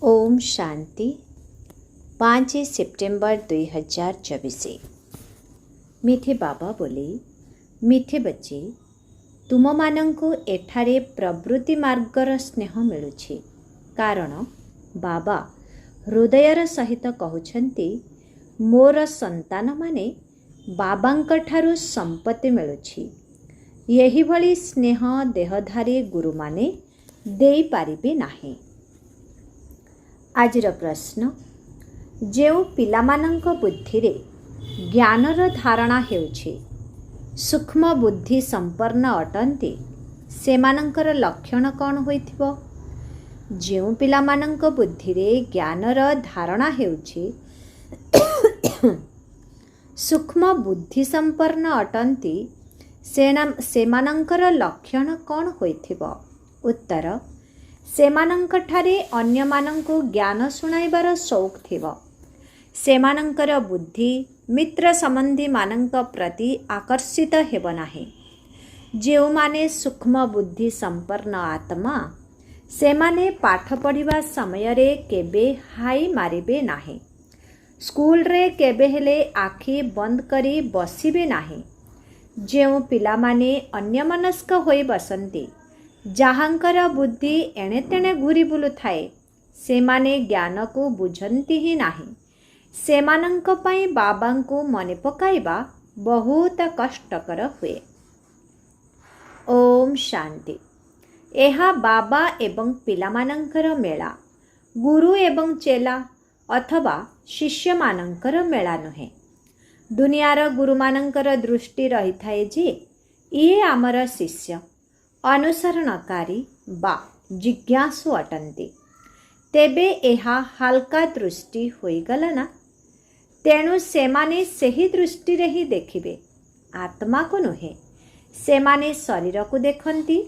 Om Shanti 5 September 2024। मीठे बाबा बोले, मीठे बच्चे तुम मानंको एठारे प्रवृत्ति मार्गर स्नेह मिलुछि, कारण बाबा हृदयर सहित कहउछन्ति मोर संतान माने बाबांक ठारु संपत्ति मिलुछि। यही भली स्नेह देहधारी गुरु माने देई पारिबे नाही। आजिर प्रश्न, जेउ पिलामानंक बुद्धि रे ज्ञानर धारणा हेउछि, सूक्ष्म बुद्धि संपन्न अटंती, सेमानंकर लक्षण कौन होइथिबो? जेउ पिलामानंक बुद्धि रे ज्ञानर धारणा हेउछि, सूक्ष्म बुद्धि संपन्न अटंती, सेमानंकर लक्षण कौन होइथिबो? उत्तर, सेमानंकठारे अन्यमानंकु ज्ञान सुनाइबार शौक थिबो। सेमानंकर बुद्धि मित्र संबंधी मानंक प्रति आकर्षित हेबो नाही। जेउ माने सूक्ष्म बुद्धि संपन्न आत्मा, सेमाने पाठ पढ़िबा समय रे केबे हाई मारिबे नाही। स्कूल रे केबे हेले आखि बंद करी बसिबे नाही। जेउ पिलामाने अन्यमनस्क होई बसंती, जहाँकर बुद्धि एणे तेणे घूरी बुलु थाए, सेमाने ज्ञान को बुझंती ही नाही। सेमानंक पई बाबांको मने पकाइबा बहुत कष्टकर हुए। ओम शांति। एहा बाबा एवं पिलामानंकर मेला, गुरु एवं चेला अथवा शिष्य मानंकर मेला नुहे। दुनियार गुरुमानंकर दृष्टि रही थाए जे ये आमर शिष्य, अनुसरणकारी बा जिज्ञासु अटंती। तेबे एहा हल्का दृष्टि होईगला ना, तेणु सेमाने सही दृष्टि रे ही देखिबे, आत्मा को नुहे। सेमाने शरीर को देखंती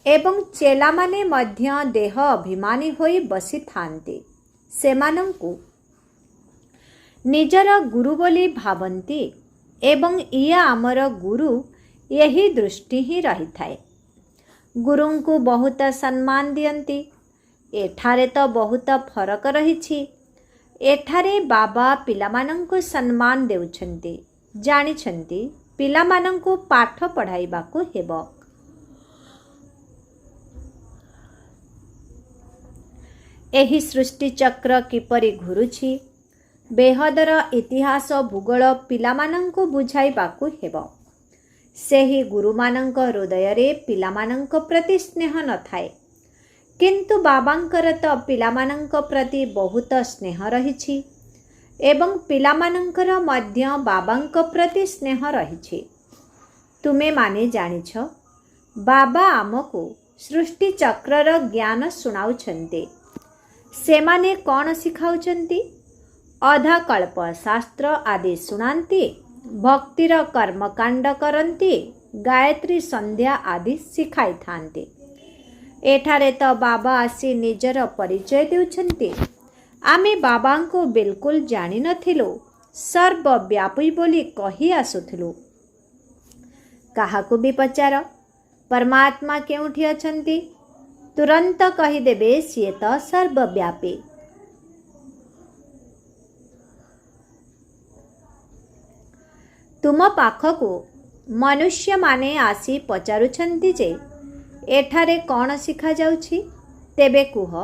एवं चेला माने मध्य देह अभिमानी होई बसी थांती। सेमानंकु निजर गुरु बोली भावंती एवं इया आमर गुरु, यही दृष्टि ही रही थाए। गुरुं को बहुत सम्मान दियंती। एठारे तो बहुत फरक रही। एठारे बाबा पिलामानंको सम्मान देउछंती, जानिछंती पिलामानंको पाठ पढ़ाइबाको हेबो। एही सृष्टि चक्र किपरि घुरुछि, बेहदर इतिहास भूगोल पिलामानंको बुझाइबाको हेबो। सेही गुरुमानंक हृदय रे पिलामानंक प्रति स्नेह न थाए, किंतु बाबांकर तो पिलामानंक प्रति बहुत स्नेह रहिछि एवं पिलामानंकर मध्य बाबांक प्रति स्नेह रहिछि। तुमे माने जानिछ, बाबा आमको सृष्टि चक्रर ज्ञान सुनाउछन्ते। सेमाने कौन सिखाउछन्ति? अधा कल्प शास्त्र आदि सुनांती, भक्तिर कर्मकांड करंती, गायत्री संध्या आदि सिखाई थांती। एठारे तो बाबा आसी निजर परिचय देउछन्ति। आमे बाबांको बिल्कुल जानि नथिलु, सर्वव्यापी बोली कही आसुथिलु। काहाकु भी पचार, परमात्मा केउठी अछन्ति? तुरंत कही देबे सिए तो सर्वव्यापी। तुम पाखकु मनुष्य माने आसी पचारुछन्ति जे एठारे कौन शिखा जाउछि? तेबे कुह,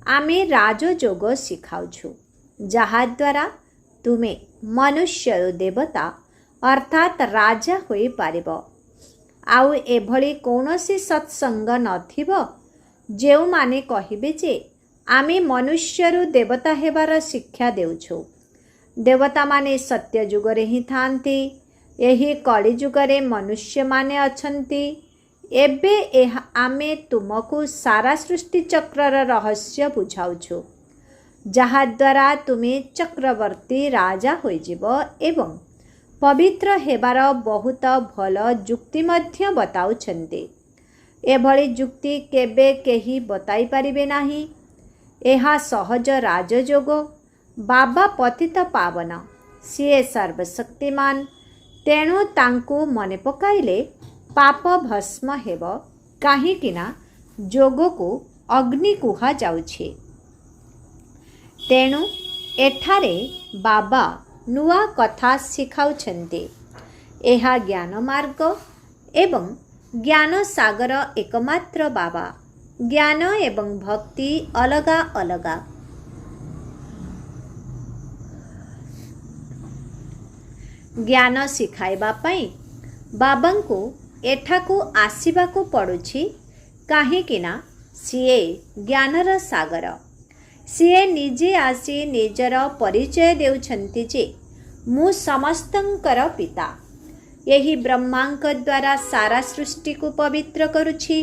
आमे राजयोग शिखाउछु, जहा द्वारा तुमे मनुष्य देवता अर्थात राजा होई पारिबो। आउ एभली कौनसी सत्संग नथिबो जेउ माने कहिबे जे आमे मनुष्यरु देवता हेबार शिक्षा देउछु। देवता माने सत्य जुगरे ही थांती, यही कली जुगरे मनुष्य माने अछंती। एबे आमे तुमको सारा सृष्टि चक्रर रहस्य बुझाउछु, जहा द्वारा तुमे चक्रवर्ती राजा होई जिवो एवं पवित्र हेबार बहुत भल जुक्ति मध्य बताउछन्ते। एभली जुक्ति केबे केही बताई पारिबे नाही। एहा सहज राजयोग। बाबा पतित पावन, सीए सर्वशक्तिमान, तेणु तांकु मने पकाइले पाप भस्म हेब, काहीकिना जोग को अग्नि कुहा जाउछे। ତେଣୁ ଏଠାରେ ବାବା ନୂଆ କଥା ଶିଖାଉଛନ୍ତି। ଏହା ଜ୍ଞାନ ମାର୍ଗ ଏବଂ ଜ୍ଞାନ ସାଗର ଏକମାତ୍ର ବାବା। ଜ୍ଞାନ ଏବଂ ଭକ୍ତି ଅଲଗା ଅଲଗା। ଜ୍ଞାନ ଶିଖାଇବା ପାଇଁ ବାବାଙ୍କୁ ଏଠାକୁ ଆସିବାକୁ ପଡ଼ୁଛି, କାହିଁକିନା ସିଏ ଜ୍ଞାନର ସାଗର। ସିଏ ନିଜେ ଆସି ନିଜର ପରିଚୟ ଦେଉଛନ୍ତି ଯେ ମୁଁ ସମସ୍ତଙ୍କର ପିତା। ଏହି ବ୍ରହ୍ମାଙ୍କ ଦ୍ୱାରା ସାରା ସୃଷ୍ଟିକୁ ପବିତ୍ର କରୁଛି।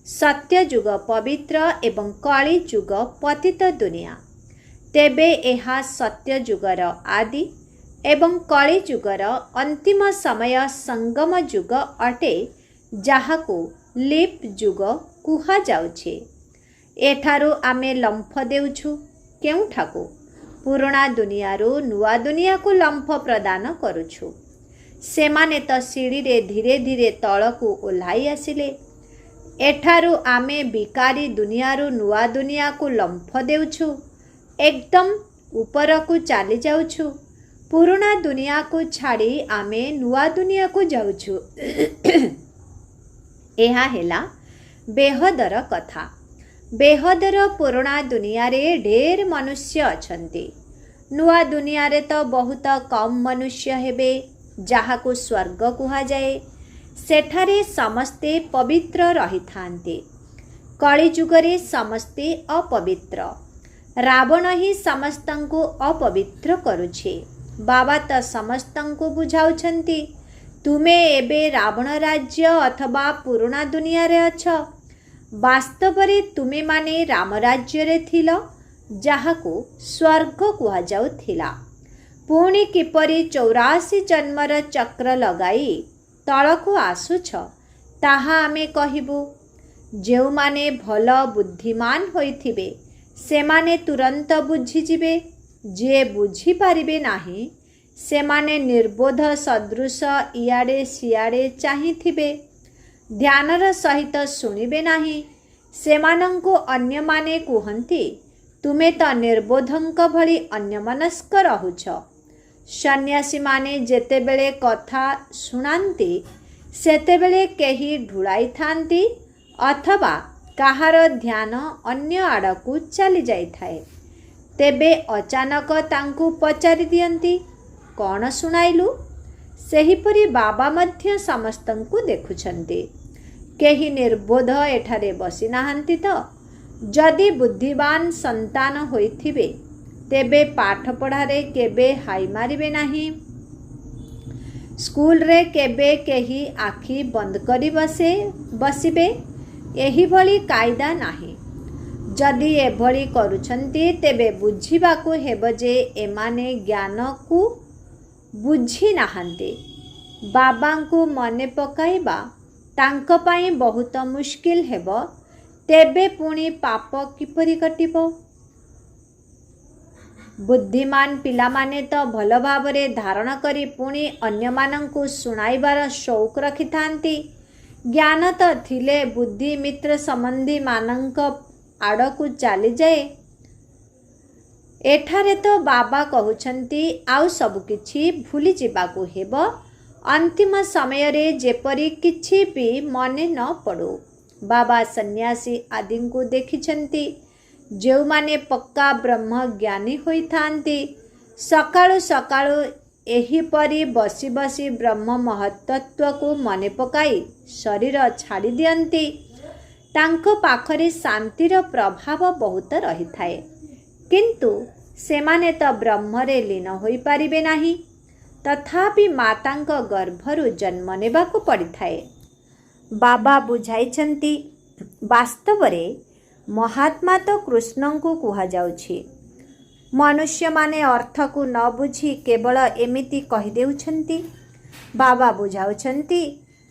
ସତ୍ୟଯୁଗ ପବିତ୍ର ଏବଂ କଳି ଯୁଗ ପତିତ ଦୁନିଆ। ତେବେ ଏହା ସତ୍ୟଯୁଗର ଆଦି ଏବଂ କଳି ଯୁଗର ଅନ୍ତିମ ସମୟ ସଙ୍ଗମ ଯୁଗ ଅଟେ, ଯାହାକୁ ଲିପ୍ ଯୁଗ କୁହାଯାଉଛି। ଏଠାରୁ ଆମେ ଲମ୍ଫ ଦେଉଛୁ କେଉଁଠାକୁ? ପୁରୁଣା ଦୁନିଆରୁ ନୂଆ ଦୁନିଆକୁ ଲମ୍ଫ ପ୍ରଦାନ କରୁଛୁ। ସେମାନେ ତ ସିଡ଼ିରେ ଧୀରେ ଧୀରେ ତଳକୁ ଓହ୍ଲାଇ ଆସିଲେ। ଏଠାରୁ ଆମେ ବିକାରୀ ଦୁନିଆରୁ ନୂଆ ଦୁନିଆକୁ ଲମ୍ଫ ଦେଉଛୁ। ଏକଦମ ଉପରକୁ ଚାଲି ଯାଉଛୁ। ପୁରୁଣା ଦୁନିଆକୁ ଛାଡ଼ି ଆମେ ନୂଆ ଦୁନିଆକୁ ଯାଉଛୁ। ଏହା ହେଲା ବେହଦର କଥା। ବେହଦର ପୁରୁଣା ଦୁନିଆରେ ଢେର ମନୁଷ୍ୟ ଅଛନ୍ତି। ନୂଆ ଦୁନିଆରେ ତ ବହୁତ କମ୍ ମନୁଷ୍ୟ ହେବେ, ଯାହାକୁ ସ୍ୱର୍ଗ କୁହାଯାଏ। ସେଠାରେ ସମସ୍ତେ ପବିତ୍ର ରହିଥାନ୍ତି। କଳିଯୁଗରେ ସମସ୍ତେ ଅପବିତ୍ର। ରାବଣ ହିଁ ସମସ୍ତଙ୍କୁ ଅପବିତ୍ର କରୁଛି। ବାବା ତ ସମସ୍ତଙ୍କୁ ବୁଝାଉଛନ୍ତି, ତୁମେ ଏବେ ରାବଣ ରାଜ୍ୟ ଅଥବା ପୁରୁଣା ଦୁନିଆରେ ଅଛ। ବାସ୍ତବରେ ତୁମେମାନେ ରାମ ରାଜ୍ୟରେ ଥିଲ, ଯାହାକୁ ସ୍ୱର୍ଗ କୁହାଯାଉଥିଲା। ପୁଣି କିପରି 84 ଜନ୍ମର ଚକ୍ର ଲଗାଇ ତଳକୁ ଆସୁଛ, ତାହା ଆମେ କହିବୁ। ଯେଉଁମାନେ ଭଲ ବୁଦ୍ଧିମାନ ହୋଇଥିବେ ସେମାନେ ତୁରନ୍ତ ବୁଝିଯିବେ। ଯିଏ ବୁଝିପାରିବେ ନାହିଁ, ସେମାନେ ନିର୍ବୋଧ ସଦୃଶ ଇଆଡ଼େ ସିଆଡ଼େ ଚାହିଁଥିବେ। ଧ୍ୟାନର ସହିତ ଶୁଣିବେ ନାହିଁ। ସେମାନଙ୍କୁ ଅନ୍ୟମାନେ କୁହନ୍ତି, ତୁମେ ତ ନିର୍ବୋଧଙ୍କ ଭଳି ଅନ୍ୟମନସ୍କ ରହୁଛ। ସନ୍ନ୍ୟାସୀମାନେ ଯେତେବେଳେ କଥା ଶୁଣାନ୍ତି, ସେତେବେଳେ କେହି ଢୁଳାଇଥାନ୍ତି ଅଥବା କାହାର ଧ୍ୟାନ ଅନ୍ୟ ଆଡ଼କୁ ଚାଲି ଯାଇଥାଏ। ତେବେ ଅଚାନକ ତାଙ୍କୁ ପଚାରି ଦିଅନ୍ତି, କ'ଣ ଶୁଣାଇଲୁ? ସେହିପରି ବାବା ମଧ୍ୟ ସମସ୍ତଙ୍କୁ ଦେଖୁଛନ୍ତି। କେହି ନିର୍ବୋଧ ଏଠାରେ ବସିନାହାନ୍ତି ତ? ଯଦି ବୁଦ୍ଧିମାନ ସନ୍ତାନ ହୋଇଥିବେ, ତେବେ ପାଠପଢ଼ାରେ କେବେ ହାଇ ମାରିବେ ନାହିଁ। ସ୍କୁଲରେ କେବେ କେହି ଆଖି ବନ୍ଦ କରି ବସିବେ, ଏହିଭଳି କାଇଦା ନାହିଁ। ଯଦି ଏଭଳି କରୁଛନ୍ତି, ତେବେ ବୁଝିବାକୁ ହେବ ଯେ ଏମାନେ ଜ୍ଞାନକୁ ବୁଝି ନାହାନ୍ତି। ବାବାଙ୍କୁ ମନେ ପକାଇବା ତାଙ୍କ ପାଇଁ ବହୁତ ମୁସ୍କିଲ ହେବ। ତେବେ ପୁଣି ପାପ କିପରି କଟିବ? ବୁଦ୍ଧିମାନ ପିଲାମାନେ ତ ଭଲ ଭାବରେ ଧାରଣ କରି ପୁଣି ଅନ୍ୟମାନଙ୍କୁ ଶୁଣାଇବାର ସଉକ ରଖିଥାନ୍ତି। ଜ୍ଞାନ ତ ଥିଲେ ବୁଦ୍ଧି ମିତ୍ର ସମ୍ବନ୍ଧୀମାନଙ୍କ ଆଡ଼କୁ ଚାଲିଯାଏ। ଏଠାରେ ତ ବାବା କହୁଛନ୍ତି, ଆଉ ସବୁକିଛି ଭୁଲିଯିବାକୁ ହେବ। ଅନ୍ତିମ ସମୟରେ ଯେପରି କିଛି ବି ମନେ ନ ପଡ଼ୁ। ବାବା ସନ୍ନ୍ୟାସୀ ଆଦିଙ୍କୁ ଦେଖିଛନ୍ତି, ଯେଉଁମାନେ ପକ୍କା ବ୍ରହ୍ମଜ୍ଞାନୀ ହୋଇଥାନ୍ତି। ସକାଳୁ ସକାଳୁ ଏହିପରି ବସି ବସି ବ୍ରହ୍ମ ମହତ୍ତତ୍ୱକୁ ମନେ ପକାଇ ଶରୀର ଛାଡ଼ି ଦିଅନ୍ତି। ତାଙ୍କ ପାଖରେ ଶାନ୍ତିର ପ୍ରଭାବ ବହୁତ ରହିଥାଏ। କିନ୍ତୁ ସେମାନେ ତ ବ୍ରହ୍ମରେ ଲୀନ ହୋଇପାରିବେ ନାହିଁ। ତଥାପି ମାତାଙ୍କ ଗର୍ଭରୁ ଜନ୍ମ ନେବାକୁ ପଡ଼ିଥାଏ। ବାବା ବୁଝାଇଛନ୍ତି, ବାସ୍ତବରେ ମହାତ୍ମା ତ କୃଷ୍ଣଙ୍କୁ କୁହାଯାଉଛି। ମନୁଷ୍ୟମାନେ ଅର୍ଥକୁ ନ ବୁଝି କେବଳ ଏମିତି କହିଦେଉଛନ୍ତି। ବାବା ବୁଝାଉଛନ୍ତି,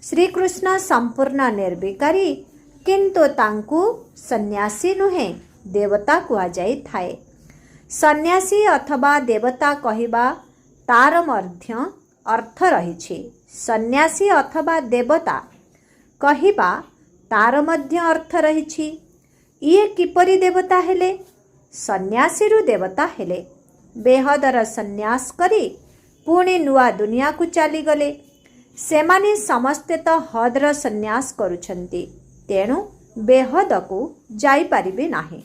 ଶ୍ରୀକୃଷ୍ଣ ସମ୍ପୂର୍ଣ୍ଣ ନିର୍ବିକାରୀ, କିନ୍ତୁ ତାଙ୍କୁ ସନ୍ନ୍ୟାସୀ ନୁହେଁ ଦେବତା କୁହାଯାଇଥାଏ। ସନ୍ନ୍ୟାସୀ ଅଥବା ଦେବତା କହିବା ତାର ମଧ୍ୟ ଅର୍ଥ ରହିଛି। ସନ୍ନ୍ୟାସୀ ଅଥବା ଦେବତା କହିବା ତାର ମଧ୍ୟ ଅର୍ଥ ରହିଛି। ଇଏ କିପରି ଦେବତା ହେଲେ? ସନ୍ନ୍ୟାସୀରୁ ଦେବତା ହେଲେ। ବେହଦର ସନ୍ନ୍ୟାସ କରି ପୁଣି ନୂଆ ଦୁନିଆକୁ ଚାଲିଗଲେ। ସେମାନେ ସମସ୍ତେ ତ ହଦର ସନ୍ନ୍ୟାସ କରୁଛନ୍ତି, ତେଣୁ ବେହଦକୁ ଯାଇପାରିବେ ନାହିଁ।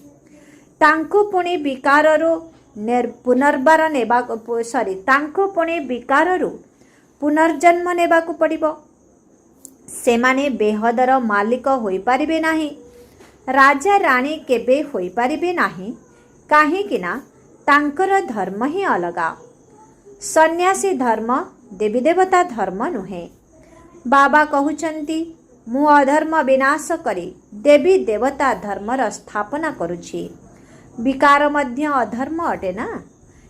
ତାଙ୍କୁ ପୁଣି ବିକାରରୁ ପୁନର୍ଜନ୍ମ ନେବାକୁ ପଡ଼ିବ। ସେମାନେ ବେହଦର ମାଲିକ ହୋଇପାରିବେ ନାହିଁ। ରାଜା ରାଣୀ କେବେ ହୋଇପାରିବେ ନାହିଁ, କାହିଁକି ନା ତାଙ୍କର ଧର୍ମ ହିଁ ଅଲଗା। ସନ୍ନ୍ୟାସୀ ଧର୍ମ ଦେବୀ ଦେବତା ଧର୍ମ ନୁହେଁ। ବାବା କହୁଛନ୍ତି, ମୁଁ ଅଧର୍ମ ବିନାଶ କରି ଦେବୀ ଦେବତା ଧର୍ମର ସ୍ଥାପନା କରୁଛି। ବିକାର ମଧ୍ୟ ଅଧର୍ମ ଅଟେ ନା।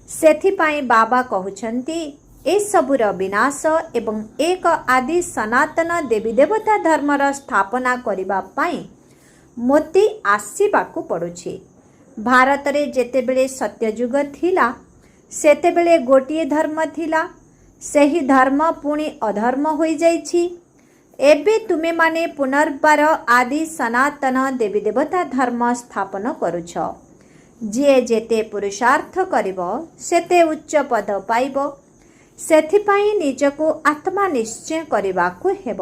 ସେଥିପାଇଁ ବାବା କହୁଛନ୍ତି, ଏସବୁର ବିନାଶ ଏବଂ ଏକ ଆଦି ସନାତନ ଦେବୀ ଦେବତା ଧର୍ମର ସ୍ଥାପନା କରିବା ପାଇଁ ମୋତେ ଆସିବାକୁ ପଡ଼ୁଛି। ଭାରତରେ ଯେତେବେଳେ ସତ୍ୟଯୁଗ ଥିଲା, ସେତେବେଳେ ଗୋଟିଏ ଧର୍ମ ଥିଲା। ସେହି ଧର୍ମ ପୁଣି ଅଧର୍ମ ହୋଇଯାଇଛି। ଏବେ ତୁମେମାନେ ପୁନର୍ବାର ଆଦି ସନାତନ ଦେବୀ ଦେବତା ଧର୍ମ ସ୍ଥାପନ କରୁଛ। ଯିଏ ଯେତେ ପୁରୁଷାର୍ଥ କରିବ ସେତେ ଉଚ୍ଚ ପଦ ପାଇବ। ସେଥିପାଇଁ ନିଜକୁ ଆତ୍ମା ନିଶ୍ଚୟ କରିବାକୁ ହେବ।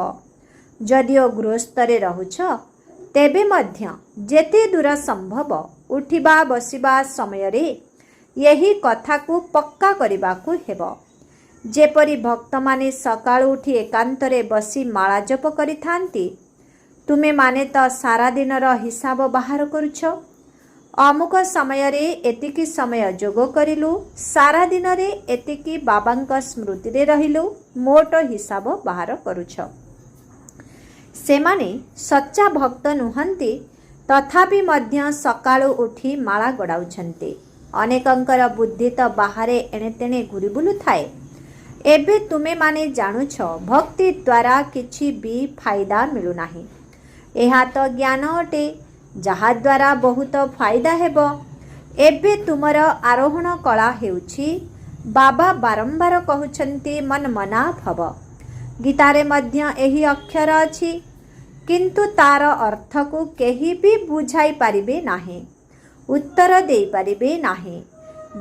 ଯଦିଓ ଗୃହସ୍ଥରେ ରହୁଛ, ତେବେ ମଧ୍ୟ ଯେତେ ଦୂର ସମ୍ଭବ ଉଠିବା ବସିବା ସମୟରେ ଏହି କଥାକୁ ପକ୍କା କରିବାକୁ ହେବ। ଯେପରି ଭକ୍ତମାନେ ସକାଳୁ ଉଠି ଏକାନ୍ତରେ ବସି ମାଳା ଜପ କରିଥାନ୍ତି, ତୁମେମାନେ ତ ସାରା ଦିନର ହିସାବ ବାହାର କରୁଛ। ଅମୁକ ସମୟରେ ଏତିକି ସମୟ ଯୋଗ କରିଲୁ, ସାରା ଦିନରେ ଏତିକି ବାବାଙ୍କ ସ୍ମୃତିରେ ରହିଲୁ, ମୋଟ ହିସାବ ବାହାର କରୁଛ। ସେମାନେ ସଚ୍ଚା ଭକ୍ତ ନୁହନ୍ତି, ତଥାପି ମଧ୍ୟ ସକାଳୁ ଉଠି ମାଳା ଗଡ଼ାଉଛନ୍ତି। ଅନେକଙ୍କର ବୁଦ୍ଧି ତ ବାହାରେ ଏଣେତେଣେ ଘୁରି ବୁଲୁଥାଏ। ଏବେ ତୁମେମାନେ ଜାଣୁଛ, ଭକ୍ତି ଦ୍ୱାରା କିଛି ବି ଫାଇଦା ମିଳୁନାହିଁ। ଏହା ତ ଜ୍ଞାନ ଅଟେ, ଯାହାଦ୍ୱାରା ବହୁତ ଫାଇଦା ହେବ। ଏବେ ତୁମର ଆରୋହଣ କଳା ହେଉଛି, ବାବା ବାରମ୍ବାର କହୁଛନ୍ତି ମନ୍ମନା ଭବ। ଗୀତାରେ ମଧ୍ୟ ଏହି ଅକ୍ଷର ଅଛି, କିନ୍ତୁ ତାର ଅର୍ଥକୁ କେହି ବି ବୁଝାଇ ପାରିବେ ନାହିଁ, ଉତ୍ତର ଦେଇପାରିବେ ନାହିଁ।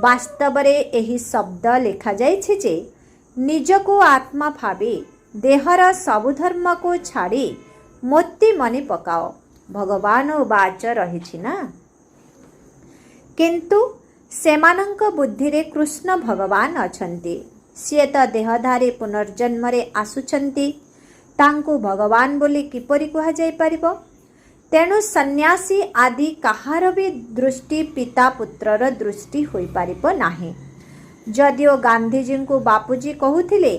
ବାସ୍ତବରେ ଏହି ଶବ୍ଦ ଲେଖାଯାଇଛି ଯେ, ନିଜକୁ ଆତ୍ମା ଭାବି ଦେହର ସବୁ ଧର୍ମକୁ ଛାଡ଼ି ମୋତେ ମନେ ପକାଅ। ଭଗବାନ ବାଚ ରହିଛି ନା। କିନ୍ତୁ ସେମାନଙ୍କ ବୁଦ୍ଧିରେ କୃଷ୍ଣ ଭଗବାନ ଅଛନ୍ତି। ସିଏ ତ ଦେହଧାରୀ ପୁନର୍ଜନ୍ମରେ ଆସୁଛନ୍ତି। ତାଙ୍କୁ ଭଗବାନ ବୋଲି କିପରି କୁହାଯାଇପାରିବ? ତେଣୁ ସନ୍ନ୍ୟାସୀ ଆଦି କାହାର ବି ଦୃଷ୍ଟି ପିତା ପୁତ୍ରର ଦୃଷ୍ଟି ହୋଇପାରିବ ନାହିଁ। ଯଦିଓ ଗାନ୍ଧିଜୀଙ୍କୁ ବାପୁଜୀ କହୁଥିଲେ,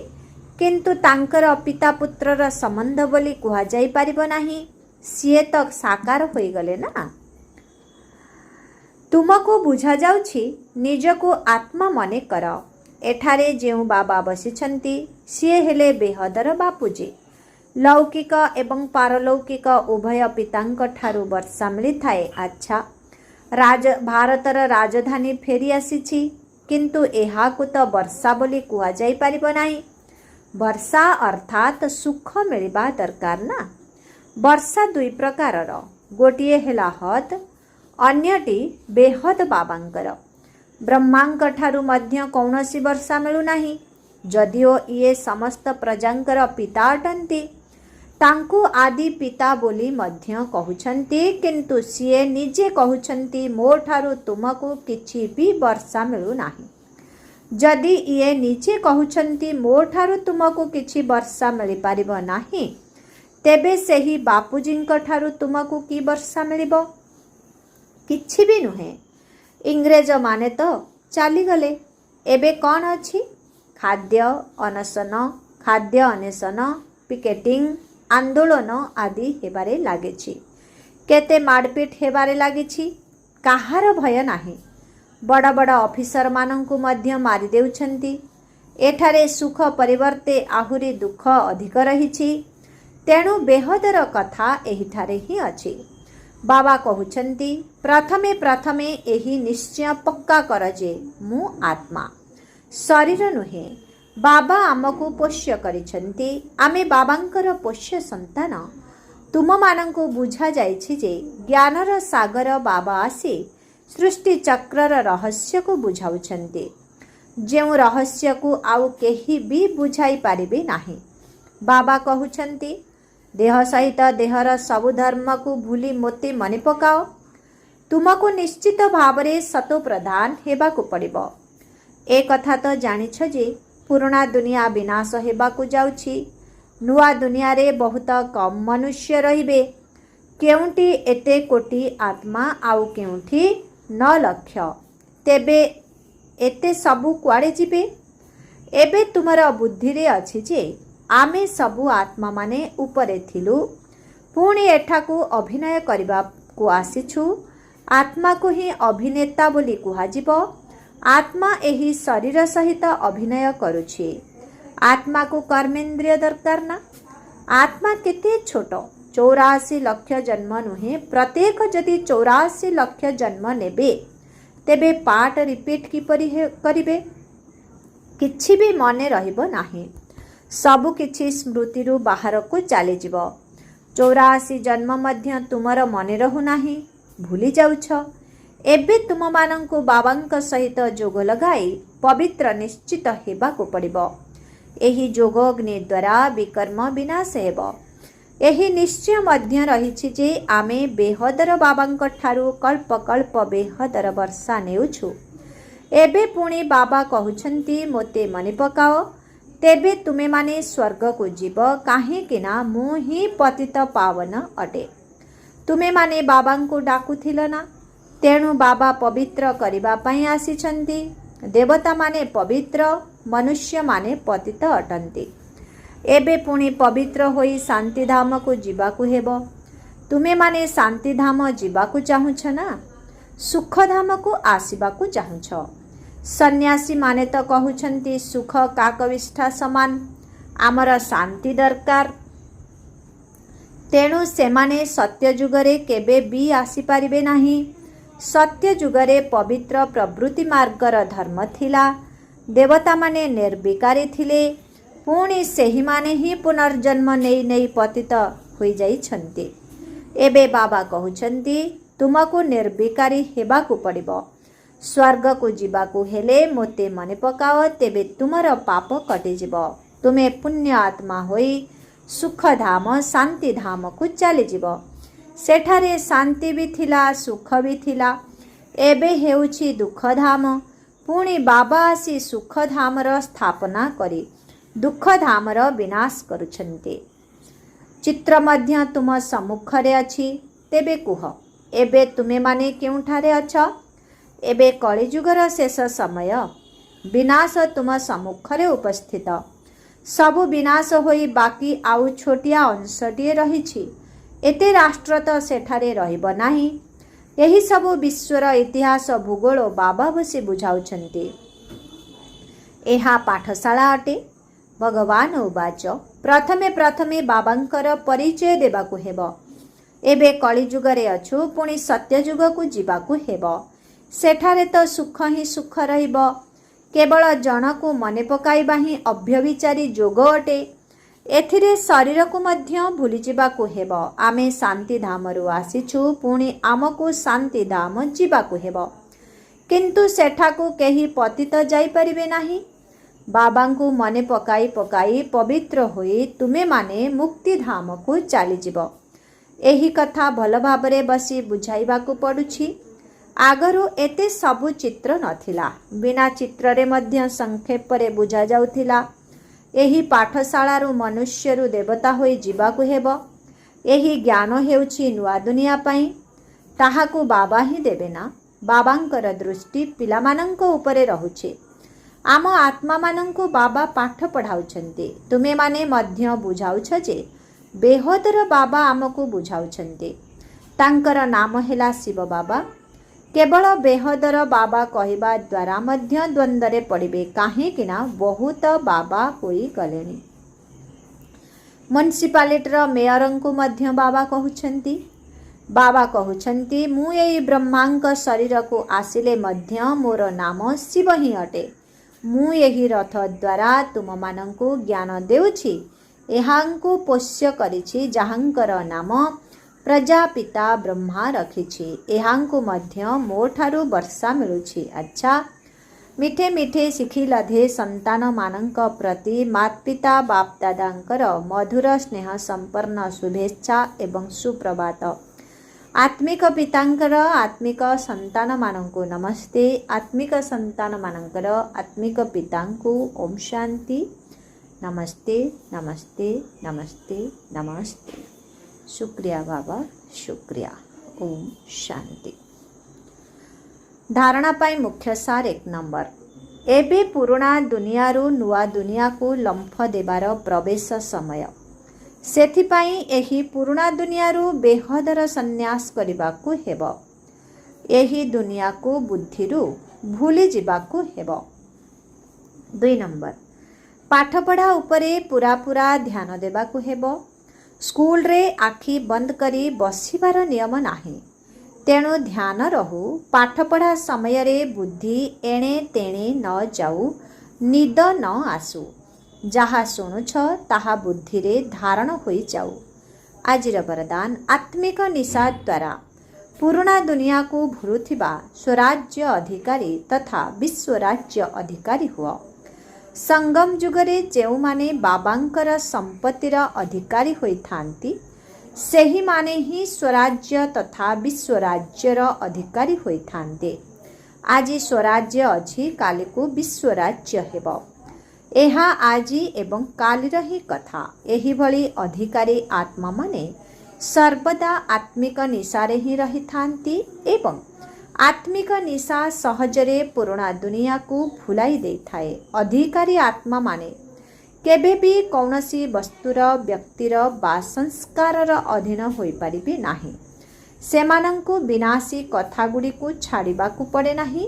କିନ୍ତୁ ତାଙ୍କର ପିତା ପୁତ୍ରର ସମ୍ବନ୍ଧ ବୋଲି କୁହାଯାଇପାରିବ ନାହିଁ। ସିଏ ତ ସାକାର ହୋଇଗଲେ ନା। ତୁମକୁ ବୁଝାଯାଉଛି, ନିଜକୁ ଆତ୍ମା ମନେ କର। ଏଠାରେ ଯେଉଁ ବାବା ବସିଛନ୍ତି, ସିଏ ହେଲେ ବେହଦର ବାପୁଜୀ। ଲୌକିକ ଏବଂ ପାରଲୌକିକ ଉଭୟ ପିତାଙ୍କ ଠାରୁ ବର୍ଷା ମିଳିଥାଏ। ଆଚ୍ଛା, ଭାରତର ରାଜଧାନୀ ଫେରି ଆସିଛି, କିନ୍ତୁ ଏହାକୁ ତ ବର୍ଷା ବୋଲି କୁହାଯାଇପାରିବ ନାହିଁ। ବର୍ଷା ଅର୍ଥାତ୍ ସୁଖ ମିଳିବା ଦରକାର ନା। ବର୍ଷା ଦୁଇ ପ୍ରକାରର, ଗୋଟିଏ ହେଲା ହଦ୍, ଅନ୍ୟଟି ବେହଦ ବାବାଙ୍କର। ବ୍ରହ୍ମାଙ୍କ ଠାରୁ ମଧ୍ୟ କୌଣସି ବର୍ଷା ମିଳୁନାହିଁ। ଯଦିଓ ଇଏ ସମସ୍ତ ପ୍ରଜାଙ୍କର ପିତା ଅଟନ୍ତି, ତାଙ୍କୁ ଆଦି ପିତା ବୋଲି ମଧ୍ୟ କହୁଛନ୍ତି, କିନ୍ତୁ ସିଏ ନିଜେ କହୁଛନ୍ତି, ମୋ ଠାରୁ ତୁମକୁ କିଛି ବି ବର୍ଷା ମିଳୁନାହିଁ। ଯଦି ଇଏ ନିଜେ କହୁଛନ୍ତି, ମୋ ଠାରୁ ତୁମକୁ କିଛି ବର୍ଷା ମିଳିପାରିବ ନାହିଁ, ତେବେ ସେହି ବାପୁଜୀଙ୍କ ଠାରୁ ତୁମକୁ କି ବର୍ଷା ମିଳିବ? କିଛି ବି ନୁହେଁ। ଇଂରେଜମାନେ ତ ଚାଲିଗଲେ। ଏବେ କ'ଣ ଅଛି? ଖାଦ୍ୟ ଅନଶନ, ପିକେଟିଂ, ଆନ୍ଦୋଳନ ଆଦି ହେବାରେ ଲାଗିଛି। କେତେ ମାଡ଼ପିଟ ହେବାରେ ଲାଗିଛି। କାହାର ଭୟ ନାହିଁ। ବଡ଼ ବଡ଼ ଅଫିସରମାନଙ୍କୁ ମଧ୍ୟ ମାରିଦେଉଛନ୍ତି। ଏଠାରେ ସୁଖ ପରିବର୍ତ୍ତେ ଆହୁରି ଦୁଃଖ ଅଧିକ ରହିଛି। ତେଣୁ ବେହଦର କଥା ଏହିଠାରେ ହିଁ ଅଛି। ବାବା କହୁଛନ୍ତି, ପ୍ରଥମେ ଏହି ନିଶ୍ଚୟ ପକ୍କା କର ଯେ ମୁଁ ଆତ୍ମା, ଶରୀର ନୁହେଁ। ବାବା ଆମକୁ ପୋଷ୍ୟ କରିଛନ୍ତି। ଆମେ ବାବାଙ୍କର ପୋଷ୍ୟ ସନ୍ତାନ। ତୁମମାନଙ୍କୁ ବୁଝାଯାଇଛି ଯେ ଜ୍ଞାନର ସାଗର ବାବା ଆସି सृष्टि चक्रर रहस्य को बुझाउछन्ति, जेउ रहस्य को आउ केही भी बुझाई पारिबे नाही। बाबा कहउछन्ति देह सहित देहर सबु धर्म को भूली मोते मने पकाओ। तुमको निश्चित भावरे सतो प्रधान हेबाकु पड़िबो। ए कथा तो जानिछ जे पुराना दुनिया विनाश हेबाकु जाउछि, नुआ दुनिया रे बहुत कम मनुष्य रहिबे। केउंटी एते कोटी आत्मा आउ केउंठी 9 लक्ष, तेबे एते सबु कुआडे जिबे? एबे तुमर बुद्धि रे अछि जे आमे सबु आत्मा माने उपरे थिलु, पुणी एठाकू अभिनय करबा को आसीछु। आत्मा को ही अभिनेता बोली कुहाजिबो। आत्मा एही शरीर सहित अभिनय करुछि। आत्मा को कर्मेंद्रिय दरकार ना। आत्मा केते छोट, 84 लक्ष जन्म नुहे। प्रत्येक जदि 84 लक्ष जन्म नेबे तेबे पाठ रिपीट किपरि करिबे? किछि भी मने रहिबो नाही। सबु किछि स्मृति रु बाहर को चली जिवो। 84 जन्म मध्य तुमर मने रहु नाही, भूली जाउछ। एबे तुम मानंकु बाबांक सहित जोग लगाई पवित्र निश्चित हेबा को पड़िबो। एही जोग अग्नि द्वारा विकर्म विनाश हेबो। एही निश्चय मध्य रहिछि जे आमे बेहदर बाबांक ठारू कल्प कल्प बेहदर वर्षा नेउछु। एबे पुणी बाबा कहउछन्ति मोते मने पकाओ, तेबे तुमे माने स्वर्ग को जीव, काहेकि ना मु ही पतित पावन अटे। तुमे माने बाबांकु डाकुथिल ना, तेणु बाबा पवित्र करिबा पई आसीछन्ति। देवता माने पवित्र, मनुष्य माने पतित अटन्ति। एबे पुणी पवित्र होई शांति धाम को जीवाकु हेबो। तुमे माने शांति धाम जीवाकु चाहुछ ना, सुख धाम को आसीबाकु चाहुछ। सन्यासी माने तो कहउछन्ति सुख काकविष्ठा समान, आमर शांति दरकार। तेणु सेमाने सत्य जुगरे केबे भी आसी पारिबे नाही। सत्य जुगरे पवित्र प्रवृत्ति मार्गर धर्म थिला। देवता माने निर्विकारी थिले, पुणी सेही माने ही पुनर्जन्म नेई नेई पतित होई जाइछन्ति। एबे बाबा कहउछन्ति तुमको निर्विकारी हेबाकु पड़िबो। स्वर्ग को जीवाकु हेले मोते मने पकाओ, तेबे तुमर पाप कटि जिवो। तुमे पुण्य आत्मा होई सुख धाम शांति धाम को चली जिवो। सेठारे शांति भी थिला, सुख भी थिला। एबे हेउछि दुख धाम। पुणी बाबा आसी सुख धामर स्थापना करी दुख धामर विनाश करुछन्ति। चित्र मध्य तुम सम्मुखरे अछि, तेबे कुह एबे तुमे माने केउठारे अछ? एबे कलिजुगर शेष समय, विनाश तुम सम्मुखरे उपस्थित। सबु विनाश होई बाकी आउ छोटिया अंशटिए रहिछि। एते राष्ट्र तो सेठारे रहिब नाही। एही सबु विश्वर इतिहास भूगोल बाबा बसी बुझाउछन्ति। एहा पाठशाला अटे। भगवान उवाच प्रथमे प्रथमे बाबांकर परिचय देबाकु हेबो। एबे कलिजुगरे अछु, पुणी सत्य जुग को जीवाकु हेबो। सेठारे तो सुख ही सुख रहिबो। केवल जन को मने पकाइबा ही अभ्यविचारी जोग अटे। एथिरे शरीर को मध्य भूली जिबाकु हेबो। आमे शांति धामरु आसीछु, पुणी आमको शांति धाम जिबाकु हेबो। किंतु सेठाकु केही पतित जाई परिबे नाही। बाबांकु मने पकाई पकाई पवित्र होई तुमे माने मुक्ति धाम को चली जिवो। एही कथा भल भाबरे बसी बुझाइबाकु पडुछि। आगरु एते सबु चित्र नथिला। बिना चित्र रे मध्य संक्षेप रे बुझा जाउथिला। एही पाठशालारू मनुष्यरू देवता होई जीवाकु हेबो। एही ज्ञान हेउछि नुआ दुनिया पई। ताहाकु बाबा ही देबे ना। बाबांकर दृष्टि पिलामानंक उपरे रहुछि। आम आत्मा मानंकु बाबा पाठ पढ़ाउछन्ति। तुमे माने मध्य बुझाउछ जे बेहदर बाबा आमको बुझाउछन्ति। तांकर नाम हेला शिव बाबा। केवल बेहदर बाबा कहवा द्वारा मध्य द्वंद्वरे पड़िबे, काहेकि ना बहुत बाबा होई गलेनी। म्युनिसिपालिटीर मेयरंकु मध्य बाबा कहउछन्ति। बाबा कहउछन्ति मु एई ब्रह्मांक शरीर को आसिले मध्य मोर नाम शिव ही अटे। मु एही रथ द्वारा तुम मानंकु ज्ञान देउछि। एहांकु पोष्य करिछि, जाहांकर नाम प्रजापिता ब्रह्मा रखिछि एहांकु मध्य मो ठारु वर्षा मिलुछि। अच्छा मिठे मिठे शिखी लधे संतान मानंक प्रति मातपिता बाप दादांकर मधुर स्नेह संपन्न शुभेच्छा एवं सुप्रभात। आत्मिक पितांकर आत्मिक संतान मानंकु नमस्ते। आत्मिक संतान मानंकर आत्मिक पितांकु ओम शांति। नमस्ते नमस्ते नमस्ते नमस्ते। शुक्रिया बाबा शुक्रिया। ओम शांति। धारणा पाई मुख्य सार 1 नंबर। एबे पुराणा दुनियारू नुआ दुनिया को लंफ देवार प्रवेश समय। सेथिपाई एही पुराणा दुनियारू बेहदर संन्यास करिबाकू हेबो। एही दुनिया को बुद्धिरू भूली जिबाकू हेबो। 2 नंबर। पाठपढ़ा उपरे पूरा पूरा ध्यान देबाकू हेबो। स्कूल रे आखि बंद करी बसिबार नियम नाही। तेणु ध्यान रहू। पाठपढ़ा समय रे बुद्धि एणे तेणे न जाऊ, निद न आसू। जहा शुणुछ ताहा बुद्धि रे धारण होई जाऊ। आजिर वरदान आत्मिक निशा द्वारा पुराणा दुनिया को भूलुथिबा स्वराज्य अधिकारी तथा विश्वराज्य अधिकारी हुआ। संगम जुगरे जेउ माने बाबांकर संपत्तिर अधिकारी होई थांती सेही माने ही स्वराज्य तथा विश्वराज्यर अधिकारी होई थांते। आज स्वराज्य अछि काली को विश्वराज्य हेबो। एहा आजी एवं कालीर ही कथा। एही भली अधिकारी आत्मा माने सर्वदा आत्मिक निशारे ही रही थांती एवं आत्मिक निशा सहजरे पुराणा दुनिया को भुलाई दे थाए। अधिकारी आत्मा माने केबे भी कौनसी वस्तुर व्यक्तिर बा संस्कारर अधीन होई परिबे नाही। सेमानंकु विनाशी कथा गुडी को छाड़िबाकू पड़े नाही,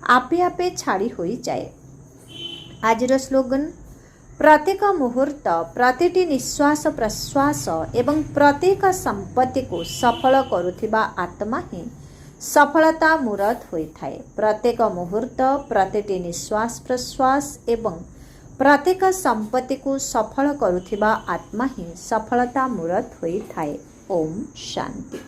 आपे आपे छाड़ी होई जाए। आजिर स्लोगन प्रत्येक मुहूर्त प्रतिटी निश्वास प्रश्वास एवं प्रत्येक संपत्ति को सफल करुथिबा आत्मा ही सफलता मूरत होइथाए। प्रत्येक मुहूर्त प्रतिटी निश्वास प्रश्वास एवं प्रत्येक संपत्ति को सफल करुथिबा आत्मा ही सफलता मूरत होइथाए। ओम शांति।